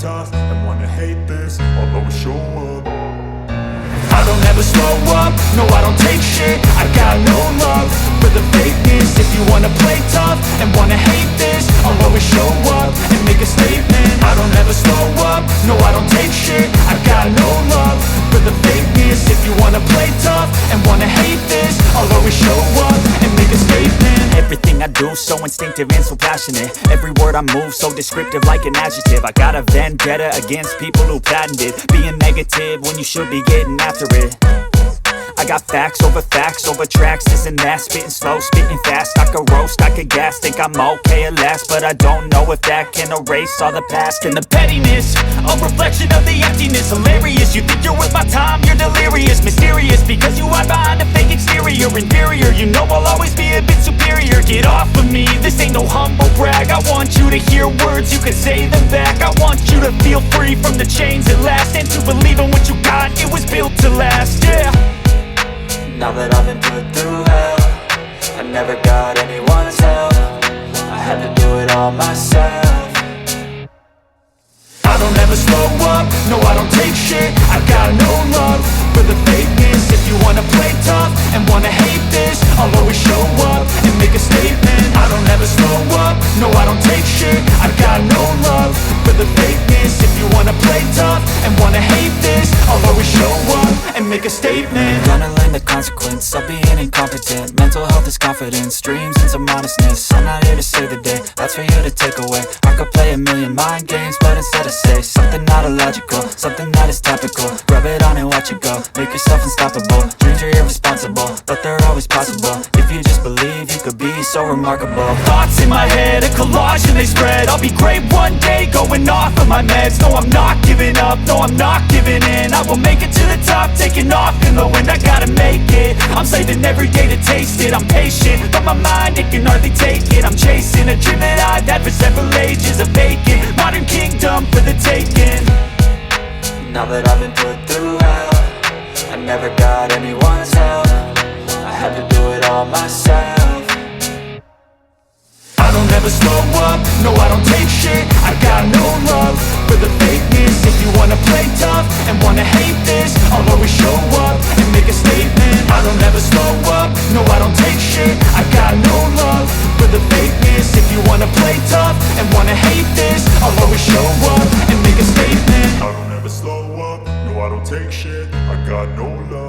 tough and wanna hate this, I'll always show up. I don't ever slow up, no I don't take shit. I got no love for the fakeness. If you wanna play tough and wanna hate this, I'll always show up and make a statement. I don't ever slow up, no I don't take shit. I got no love for the fakeness. If you wanna play tough and wanna hate this, I'll always show up and make a statement. Everything I do so instinctive and so passionate. Every word I move so descriptive like an adjective. I got a vendetta against people who patented being negative when you should be getting after it. I got facts over tracks, this and that. Spitting slow, spitting fast, I could roast, I could gas. Think I'm okay at last, but I don't know if that can erase all the past. And the pettiness, a reflection of the emptiness. Hilarious, you think you're worth my time, you're delirious. Mysterious, because you hide behind a fake exterior. Inferior, you know I'll always be a bit superior. Get off of me, this ain't no humble brag. I want you to hear words, you can say them back. I want you to feel free from the chains at last, and to believe in what you got, it was built to last, yeah. Now that I've been put through hell, I never got anyone's help. I had to do it all myself. I don't ever slow up, no I don't take shit. I got no love for the fakeness. If you wanna play tough and wanna hate this, I'll always show up and make a statement. I don't ever slow up, no I don't take shit. I got no love for the fakeness. If you wanna play tough and wanna hate this, I'll always show up and make a statement. Gonna learn the consequence of being incompetent. Mental health is confidence, dreams and some honestness. I'm not here to save the day, that's for you to take away. I could play a million mind games, but instead I say something not illogical, something that is topical. Rub it on and watch it go, make yourself unstoppable. Dreams are irresponsible, but they're always possible. If you just believe, you could be so remarkable. Thoughts in my head, a collage and they spread. I'll be great one day, going off of my meds. No, I'm not giving up, no, I'm not giving in. I will make it to the top, taking off in the wind. I gotta make it, I'm saving every day to taste it. I'm patient, but my mind, it can hardly take it. I'm chasing a dream that I've had for several ages. A vacant, modern kingdom for the taking. Now that I've been put through hell, I never got anyone's help. I had to do it all myself. I don't ever slow up, no I don't take shit. I got no love for the fakeness. If you wanna play tough and wanna hate this, I'll always show up and make a statement. I don't ever slow up, no I don't take shit. I got no love for the fakeness. If you wanna play tough and wanna hate this, I'll always show up and make a statement. I don't ever slow up, no I don't take shit. I got no love